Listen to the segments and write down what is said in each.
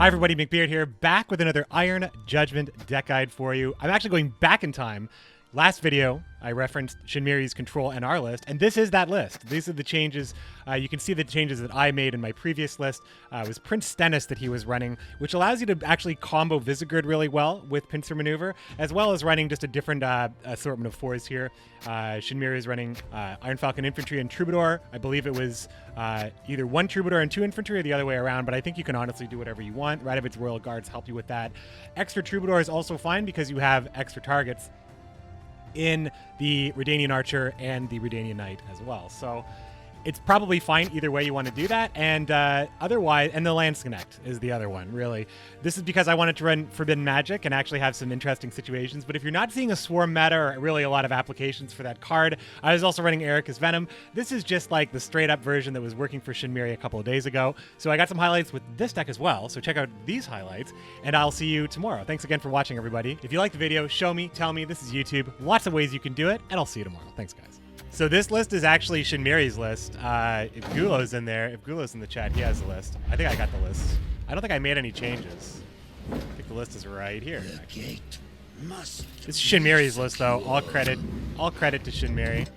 Hi everybody, McBeard here, back with another Iron Judgment deck guide for you. I'm actually going back in time. Last video, I referenced Shinmiri's control and our list, and this is that list. These are the changes. You can see the changes that I made in my previous list. It was Prince Stennis that he was running, which allows you to actually combo Visigurd really well with Pincer Maneuver, as well as running just a different assortment of fours here. Shinmiri is running Iron Falcon Infantry and Troubadour. I believe it was either one Troubadour and two Infantry or the other way around, but I think you can honestly do whatever you want. Radovit's Royal Guards help you with that. Extra Troubadour is also fine because you have extra targets in the Redanian Archer and the Redanian Knight as well. So it's probably fine either way you want to do that. And otherwise, and the Lance Connect is the other one, really. This is because I wanted to run Forbidden Magic and actually have some interesting situations. But if you're not seeing a Swarm meta or really a lot of applications for that card, I was also running Erika's Venom. This is just like the straight up version that was working for Shinmiri a couple of days ago. So I got some highlights with this deck as well. So check out these highlights and I'll see you tomorrow. Thanks again for watching, everybody. If you like the video, show me, tell me. This is YouTube. Lots of ways you can do it, and I'll see you tomorrow. Thanks, guys. So this list is actually Shinmiri's list. If Gulo's in there, if Gulo's in the chat, he has the list. I think I got the list. I don't think I made any changes. I think the list is right here. Actually. This is Shinmiri's list, though. All credit to Shinmiri.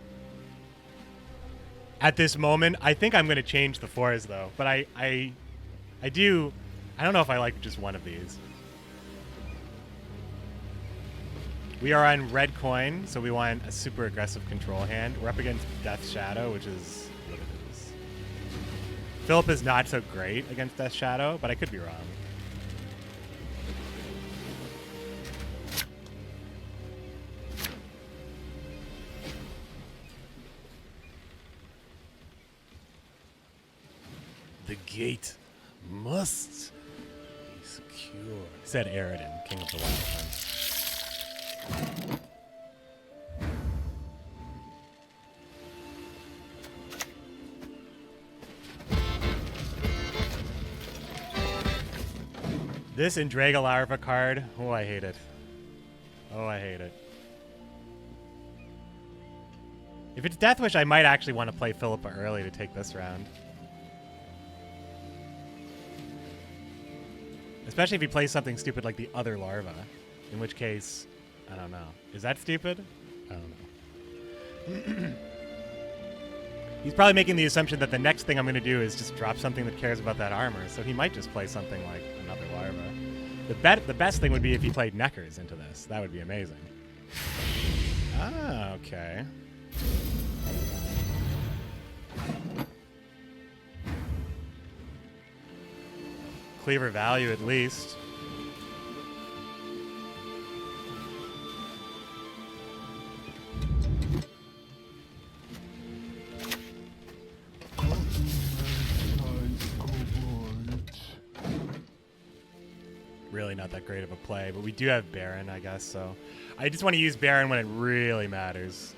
At this moment, I think I'm going to change the fours, though. But I don't know if I like just one of these. We are on red coin, so we want a super aggressive control hand. We're up against Death Shadow, which is what it is. Philip is not so great against Death Shadow, but I could be wrong. The gate must be secure, said Aridin, King of the Wildlands. This Indraga Larva card, oh, I hate it. Oh, I hate it. If it's Death Wish, I might actually want to play Philippa early to take this round. Especially if he plays something stupid like the other larva. In which case, I don't know. Is that stupid? I don't know. He's probably making the assumption that the next thing I'm going to do is just drop something that cares about that armor. So he might just play something like another larva. The best thing would be if he played Neckers into this. That would be amazing. Ah, okay. Cleaver value at least. Really not that great of a play, but we do have Baron, I guess, so I just want to use Baron when it really matters.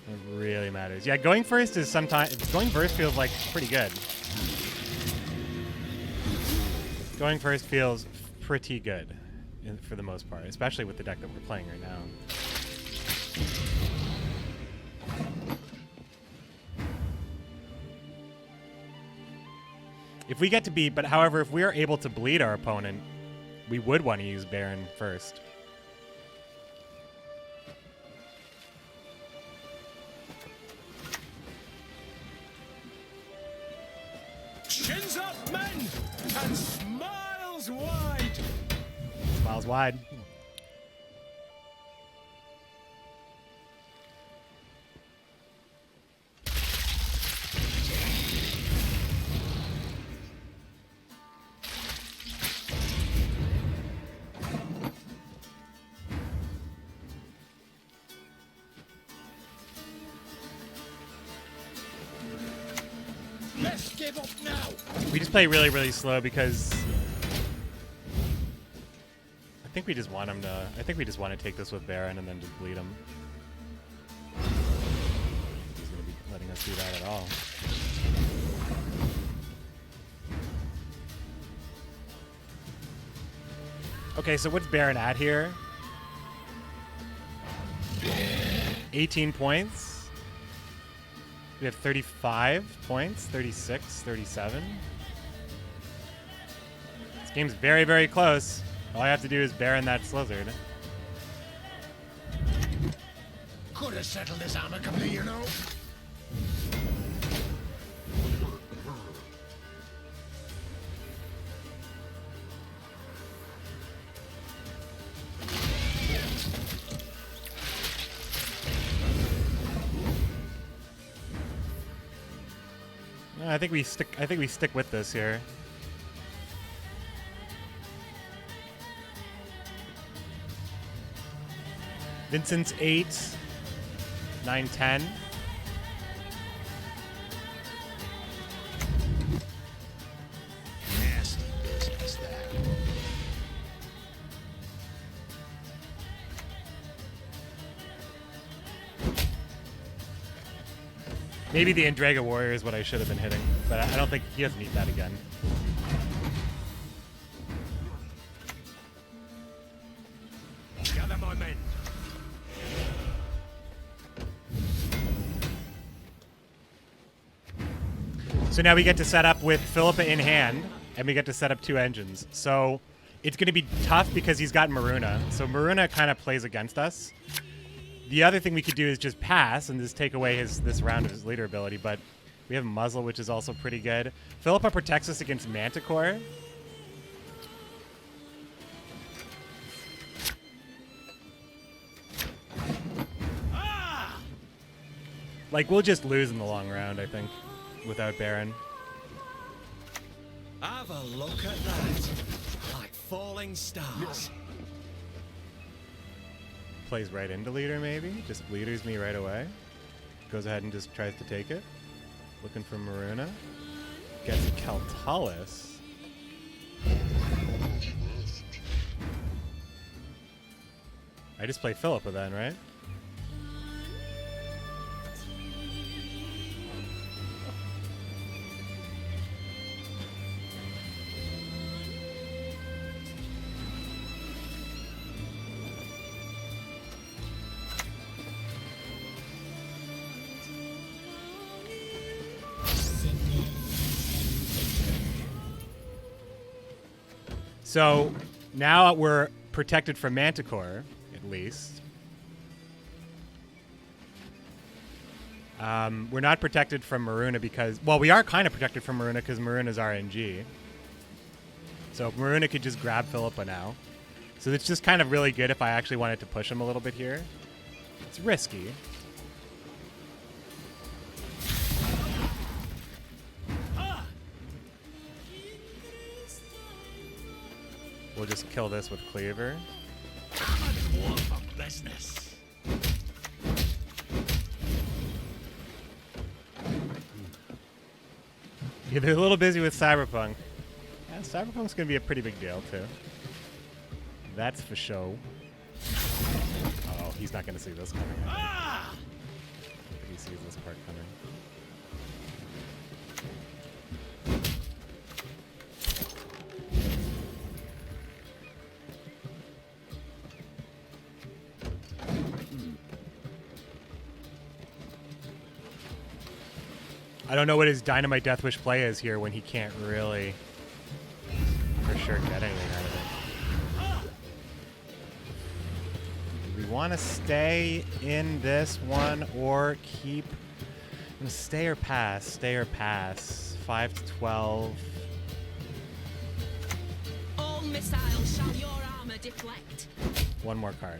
It really matters. Yeah, going first is sometimes going first feels like pretty good. Going first feels pretty good for the most part, especially with the deck that we're playing right now. If we get to beat, but however, if we are able to bleed our opponent, we would want to use Baron first. Chins up, men, and smiles wide. Smiles wide. Let's give up now. We just play really, really slow because I think we just want him to. I think we just want to take this with Baron and then just bleed him. He's gonna be letting us do that at all. Okay, so what's Baron at here? 18 points. We have 35 points, 36, 37. This game's very, very close. All I have to do is Baron that Slizzard. Could have settled this amicably, you know. No, I think we stick with this here. Vincent's 8, 9, 10. Nasty business, that. Maybe the Andraga Warrior is what I should have been hitting, but I don't think he doesn't need that again. Gather my men. So now we get to set up with Philippa in hand, and we get to set up 2 engines. So it's going to be tough because he's got Maruna. So Maruna kind of plays against us. The other thing we could do is just pass and just take away this round of his leader ability, but we have Muzzle, which is also pretty good. Philippa protects us against Manticore. Like, we'll just lose in the long round, I think, without Baron. Have a look at that. Like falling stars. Plays right into leader, maybe. Just leaders me right away. Goes ahead and just tries to take it. Looking for Maruna. Gets Keltalis. I just play Philippa then, right? So now we're protected from Manticore, at least. We're not protected from Maruna because... Well, we are kind of protected from Maruna because Maruna's RNG. So Maruna could just grab Philippa now. So it's just kind of really good if I actually wanted to push him a little bit here. It's risky. We'll just kill this with Cleaver. I'm a dwarf for business. Yeah, they're a little busy with Cyberpunk. Yeah, Cyberpunk's gonna be a pretty big deal too. That's for show. Oh, he's not gonna see this coming. I think he sees this part coming. I don't know what his Dynamite Deathwish play is here when he can't really for sure get anything out of it. Do we want to stay in this one or keep... I'm going to stay or pass? Stay or pass? 5 to 12. All missiles shall your armor deflect. One more card.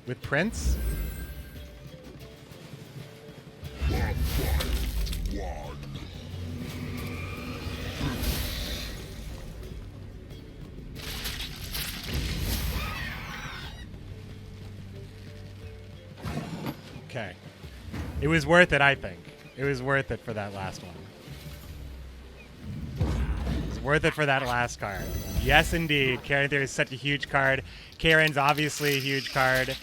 With Prince? Okay. It was worth it, I think. It was worth it for that last one. It was worth it for that last card. Yes, indeed. Karen Theory is such a huge card. Karen's obviously a huge card.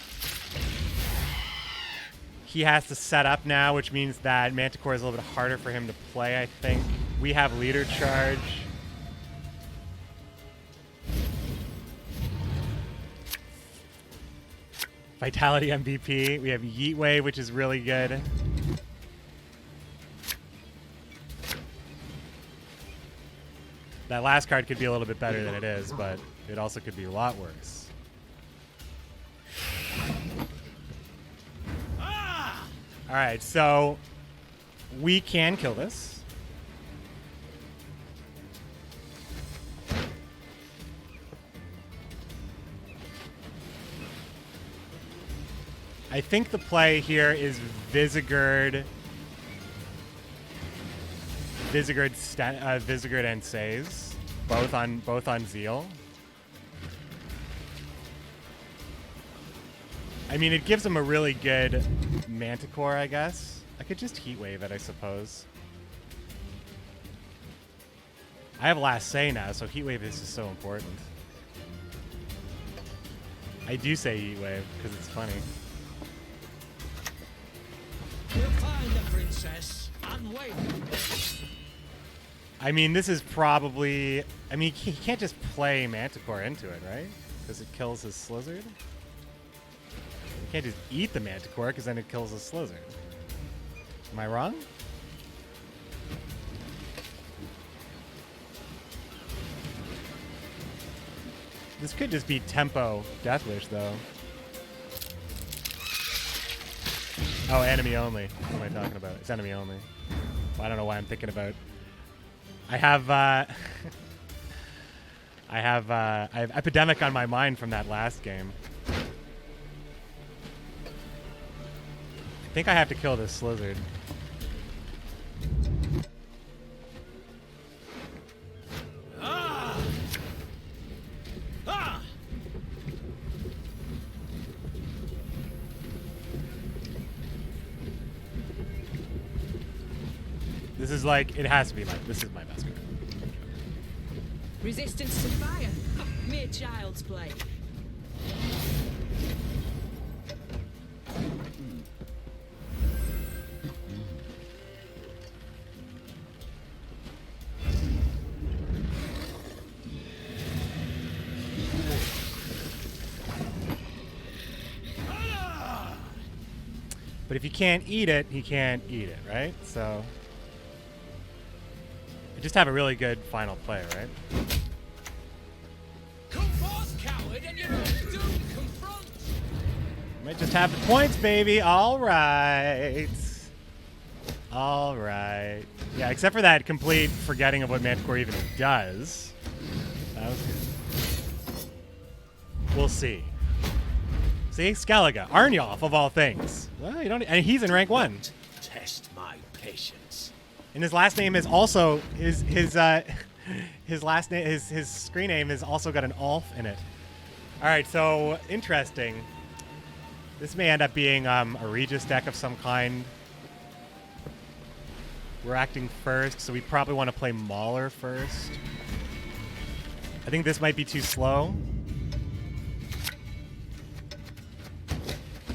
He has to set up now, which means that Manticore is a little bit harder for him to play, I think. We have Leader Charge. Vitality MVP. We have Yeet Wave, which is really good. That last card could be a little bit better than it is, but it also could be a lot worse. All right, so we can kill this. I think the play here is Visegard and Says, both on Zeal. I mean, it gives him a really good Manticore, I guess. I could just Heatwave it, I suppose. I have last say now, so Heatwave is just so important. I do say Heatwave because it's funny. We'll find the princess and wait. I mean, this is probably... I mean, he can't just play Manticore into it, right? Because it kills his Slizzard. You can't just eat the Manticore because then it kills his Slizzard. Am I wrong? This could just be tempo Death Wish, though. Oh, enemy only. What am I talking about? It's enemy only. Well, I don't know why I'm thinking about... I have Epidemic on my mind from that last game. I think I have to kill this Slizzard. This is like, it has to be this is my best card. Resistance to fire. Mere child's play. But if you can't eat it, he can't eat it, right? So... you just have a really good final play, right? Come forth, coward, and you're doomed to confront. Might just have the points, baby. All right. All right. Yeah, except for that complete forgetting of what Manticore even does. That was good. We'll see. See, Skellige, Arnulf of all things. Well, you don't, and he's in rank 1. Test my patience. And his last name is also his last name his screen name is also got an Ulf in it. All right, so interesting. This may end up being a Regis deck of some kind. We're acting first, so we probably want to play Mauler first. I think this might be too slow.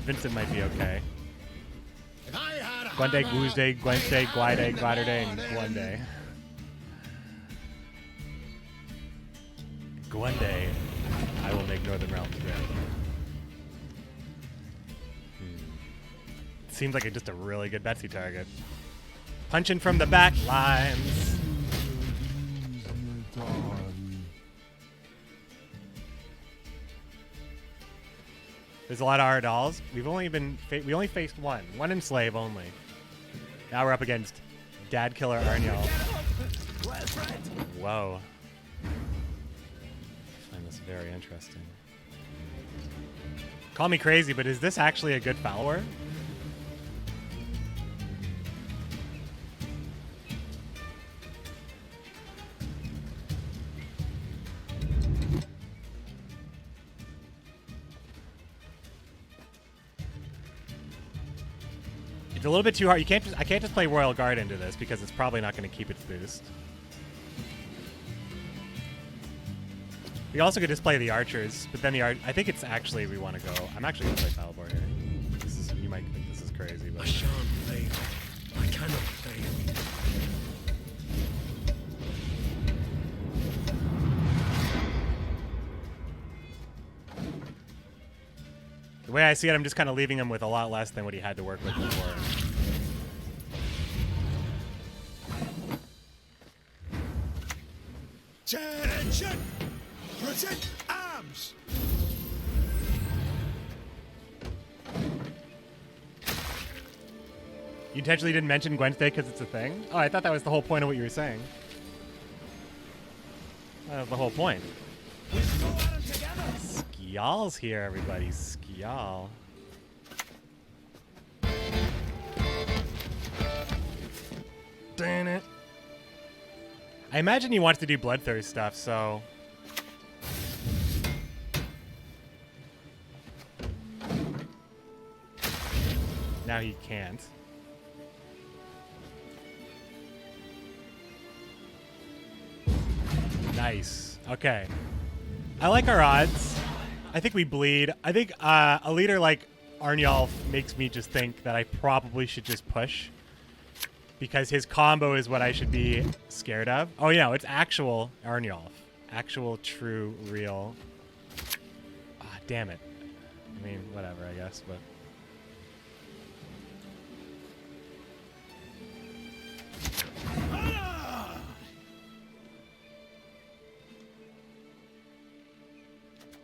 Vincent might be okay. Gwende, Guusde, Gwente, Guide, Glaterde, and Gwende. Gwende, I will make Northern Realms red. Seems like just a really good Betsy target. Punching from the back lines. There's a lot of Ardals. We only faced one Enslave only. Now we're up against Dad Killer Arnulf. Whoa. I find this very interesting. Call me crazy, but is this actually a good follower? It's a little bit too hard. I can't just play Royal Guard into this because it's probably not going to keep its boost. We also could just play the archers, but then I think it's actually we want to go. I'm actually going to play Falbor here. You might think this is crazy, but I shan't fail. I cannot fail. the way I see it, I'm just kind of leaving him with a lot less than what he had to work with before. Attention! Present arms! You intentionally didn't mention Gwent Day because it's a thing? Oh, I thought that was the whole point of what you were saying. That was the whole point. We go at 'em together! Scoia'tael's here, everybody. Scoia'tael. Damn it. I imagine he wants to do Bloodthirst stuff, so... Now he can't. Nice. Okay. I like our odds. I think we bleed. I think a leader like Arnjolf makes me just think that I probably should just push. Because his combo is what I should be scared of. Oh, yeah, it's actual Arnjolf. Actual, true, real. Ah, damn it. I mean, whatever, I guess, but...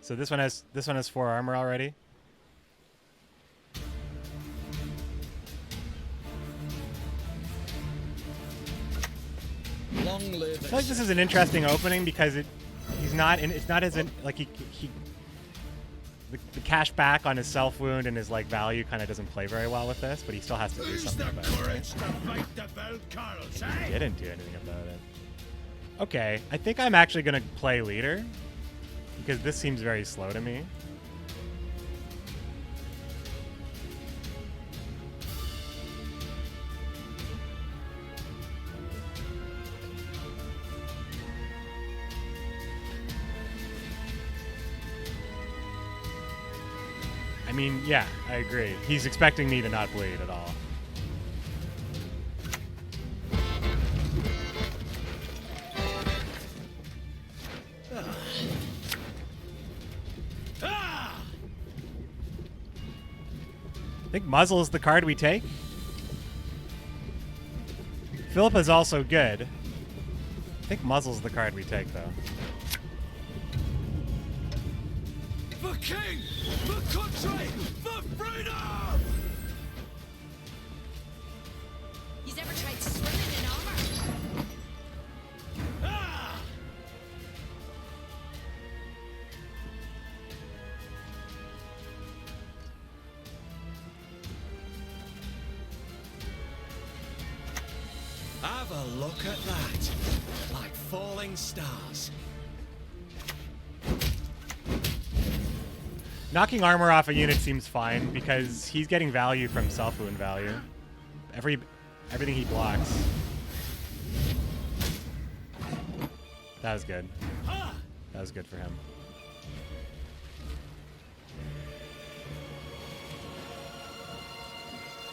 So this one has 4 armor already. Long live I feel like this is an interesting opening because he's not in, it's not as in, like the cash back on his self wound and his like value kind of doesn't play very well with this, but he still has to do Who's the something about it. courage to fight the Velkarls, He eh? didn't do anything about it. Okay, I think I'm actually gonna play leader because this seems very slow to me. I mean, yeah, I agree. He's expecting me to not bleed at all. I think Muzzle is the card we take. Philippa's also good. I think Muzzle's the card we take, though. For king! For country! For freedom! He's ever tried swimming in armor? Ah! Have a look at that. Like falling stars. Knocking armor off a unit seems fine because he's getting value from self-wound value. Everything he blocks. That was good. That was good for him.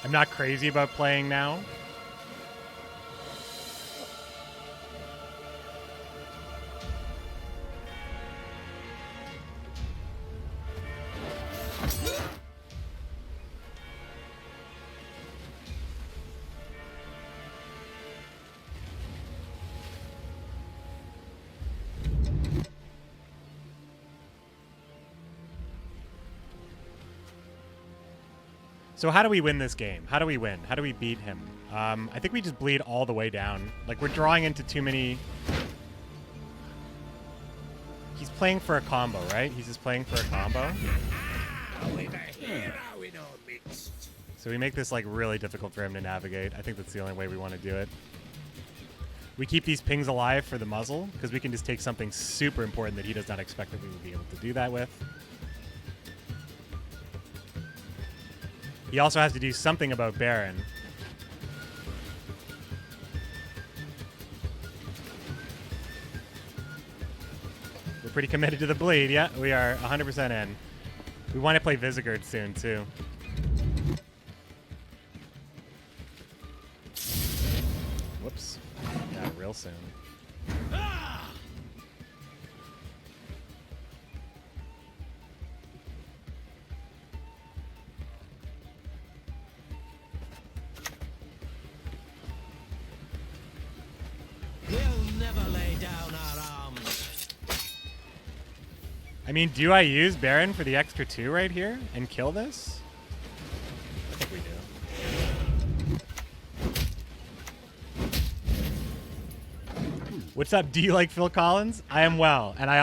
I'm not crazy about playing now. So how do we win this game? How do we win? How do we beat him? I think we just bleed all the way down. Like, we're drawing into too many... He's playing for a combo, right? He's just playing for a combo. So we make this, like, really difficult for him to navigate. I think that's the only way we want to do it. We keep these pings alive for the muzzle, because we can just take something super important that he does not expect that we would be able to do that with. He also has to do something about Baron. We're pretty committed to the bleed. Yeah, we are 100% in. We want to play Visigored soon, too. Whoops. Yeah, real soon. We'll never lay down our arms. I mean, do I use Baron for the extra 2 right here and kill this? I think we do. What's up? Do you like Phil Collins? I am well. And I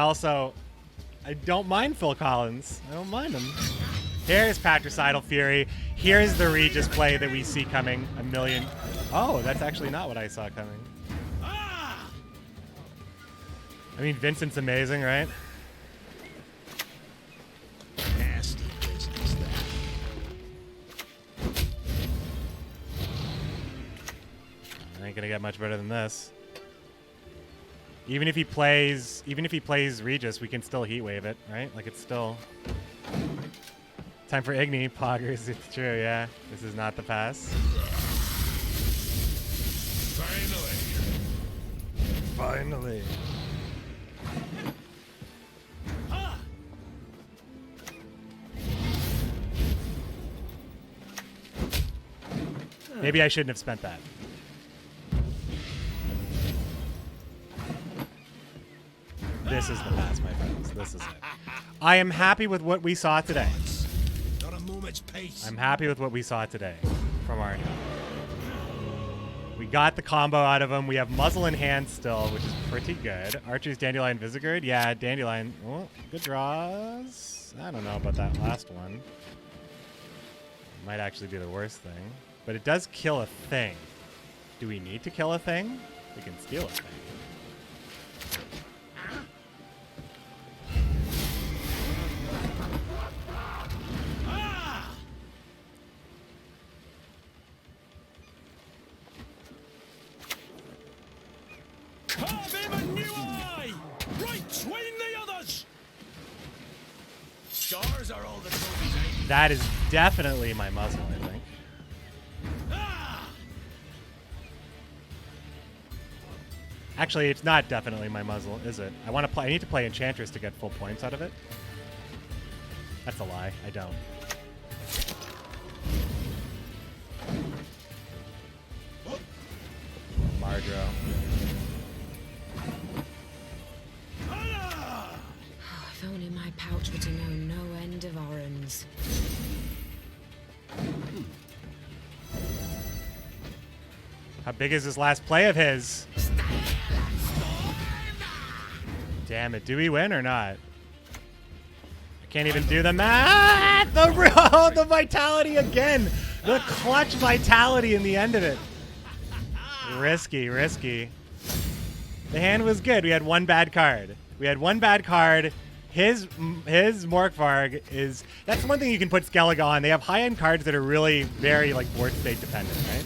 don't mind Phil Collins. I don't mind him. Here's Patricidal Fury. Here's the Regis play that we see coming a million. Oh, that's actually not what I saw coming. I mean, Vincent's amazing, right? Nasty business, that. I ain't gonna get much better than this. Even if he plays Regis, we can still heat wave it, right? Like it's still time for Igni Poggers. It's true, yeah. This is not the pass. Finally. Maybe I shouldn't have spent that. This is the pass, my friends. This is it. I am happy with what we saw today. Not a moment's peace. I'm happy with what we saw today from Arnie. We got the combo out of him. We have muzzle in hand still, which is pretty good. Archer's Dandelion Visigurd. Yeah, Dandelion. Oh, good draws. I don't know about that last one. Might actually be the worst thing. But it does kill a thing. Do we need to kill a thing? We can steal a thing. Carve him a new eye! Right between the others! Scars are all the trophies I need. That is definitely my muzzle, I think. Actually, it's not definitely my muzzle, is it? I need to play Enchantress to get full points out of it. That's a lie. I don't. Mardro. If only my pouch were to know no end of orans. How big is this last play of his? Damn it. Do we win or not? I can't even do the math. The vitality again. The clutch vitality in the end of it. Risky, risky. The hand was good. We had one bad card. His Morkvarg is... That's one thing you can put Skellige on. They have high-end cards that are really very, like, board state dependent, right?